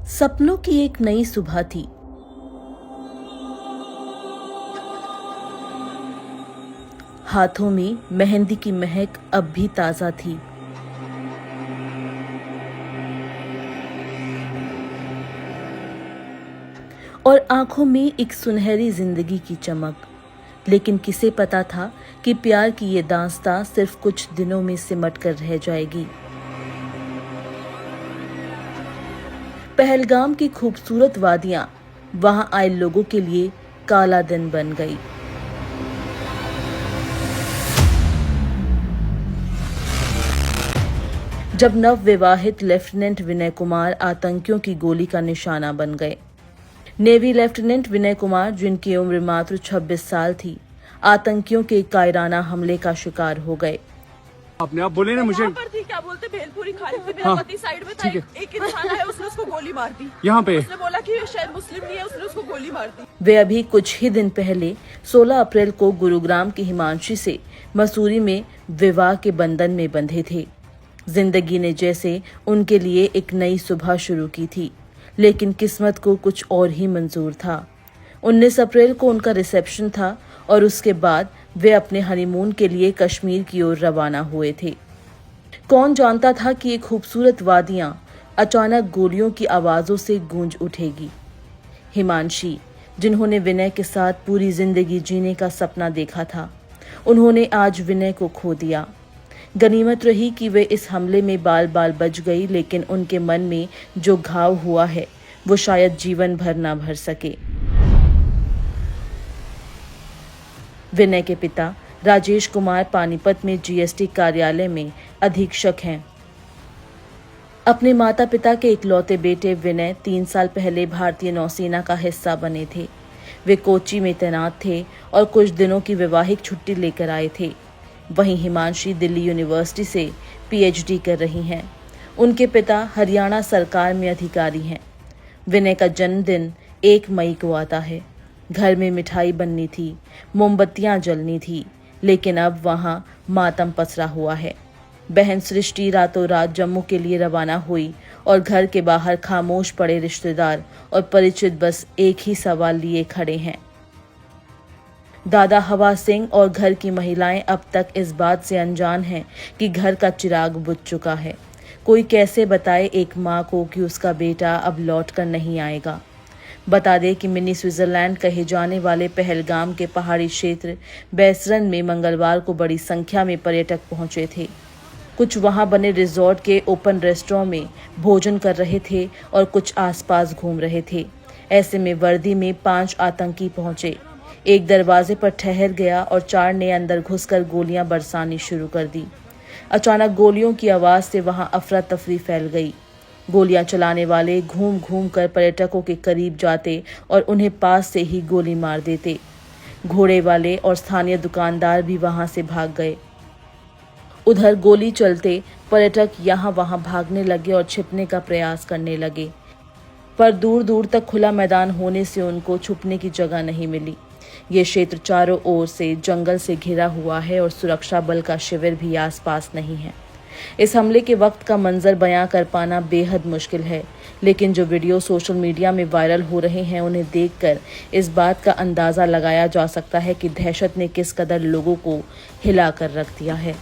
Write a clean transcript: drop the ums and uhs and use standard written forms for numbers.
सपनों की एक नई सुबह थी। हाथों में मेहंदी की महक अब भी ताजा थी। और आंखों में एक सुनहरी जिंदगी की चमक। लेकिन किसे पता था कि प्यार की ये दास्तां सिर्फ कुछ दिनों में सिमट कर रह जाएगी। पहलगाम की खूबसूरत वादियां वहां आए लोगों के लिए काला दिन बन गई। जब नव विवाहित लेफ्टिनेंट विनय कुमार आतंकियों की गोली का निशाना बन गए। नेवी लेफ्टिनेंट विनय कुमार, जिनकी उम्र मात्र 26 साल थी, आतंकियों के कायराना हमले का शिकार हो गए। आपने आप बोले ना मुझे पर थी, क्या बोलते भेलपुरी खाने पे मेरा पति साइड में था, एक इंसान है उसने उसको गोली मार दी। यहाँ पे उसने बोला कि शायद मुस्लिम नहीं है, उसने उसको गोली मार दी। वे अभी कुछ ही दिन पहले 16 अप्रैल को गुरुग्राम की हिमांशी से मसूरी में विवाह के बंधन में बंधे थे। जिंदगी ने जैसे उनके लिए एक नई सुबह शुरू की थी, लेकिन किस्मत को कुछ और ही मंजूर था। 19 अप्रैल को उनका रिसेप्शन था और उसके बाद वे अपने हनीमून के लिए कश्मीर की ओर रवाना हुए थे। कौन जानता था कि ये खूबसूरत वादियां अचानक गोलियों की आवाजों से गूंज उठेगी। हिमांशी, जिन्होंने विनय के साथ पूरी जिंदगी जीने का सपना देखा था, उन्होंने आज विनय को खो दिया। गनीमत रही कि वे इस हमले में बाल बाल बच गई, लेकिन उनके मन में जो घाव हुआ है वो शायद जीवन भर ना भर सके। विनय के पिता राजेश कुमार पानीपत में जीएसटी कार्यालय में अधीक्षक हैं। अपने माता पिता के इकलौते बेटे विनय 3 साल पहले भारतीय नौसेना का हिस्सा बने थे। वे कोच्चि में तैनात थे और कुछ दिनों की वैवाहिक छुट्टी लेकर आए थे। वहीं हिमांशी दिल्ली यूनिवर्सिटी से पीएचडी कर रही हैं। उनके पिता हरियाणा सरकार में अधिकारी हैं। विनय का जन्मदिन 1 मई को आता है। घर में मिठाई बननी थी, मोमबत्तियां जलनी थी, लेकिन अब वहां मातम पसरा हुआ है। बहन सृष्टि रातों रात जम्मू के लिए रवाना हुई और घर के बाहर खामोश पड़े रिश्तेदार और परिचित बस एक ही सवाल लिए खड़े हैं। दादा हवा सिंह और घर की महिलाएं अब तक इस बात से अनजान हैं कि घर का चिराग बुझ चुका है। कोई कैसे बताए एक माँ को कि उसका बेटा अब लौट कर नहीं आएगा। बता दें कि मिनी स्विट्जरलैंड कहे जाने वाले पहलगाम के पहाड़ी क्षेत्र बैसरन में मंगलवार को बड़ी संख्या में पर्यटक पहुंचे थे। कुछ वहां बने रिजॉर्ट के ओपन रेस्टोरेंट में भोजन कर रहे थे और कुछ आसपास घूम रहे थे। ऐसे में वर्दी में 5 आतंकी पहुंचे। एक दरवाजे पर ठहर गया और 4 ने अंदर घुसकर गोलियां बरसानी शुरू कर दी। अचानक गोलियों की आवाज से वहां अफरा तफरी फैल गई। गोलियां चलाने वाले घूम घूम कर पर्यटकों के करीब जाते और उन्हें पास से ही गोली मार देते। घोड़े वाले और स्थानीय दुकानदार भी वहां से भाग गए। उधर गोली चलते पर्यटक यहाँ वहां भागने लगे और छिपने का प्रयास करने लगे, पर दूर दूर तक खुला मैदान होने से उनको छुपने की जगह नहीं मिली। ये क्षेत्र चारों ओर से जंगल से घिरा हुआ है और सुरक्षा बल का शिविर भी आसपास नहीं है। इस हमले के वक्त का मंजर बयां कर पाना बेहद मुश्किल है, लेकिन जो वीडियो सोशल मीडिया में वायरल हो रहे हैं उन्हें देखकर इस बात का अंदाजा लगाया जा सकता है कि दहशत ने किस कदर लोगों को हिला कर रख दिया है।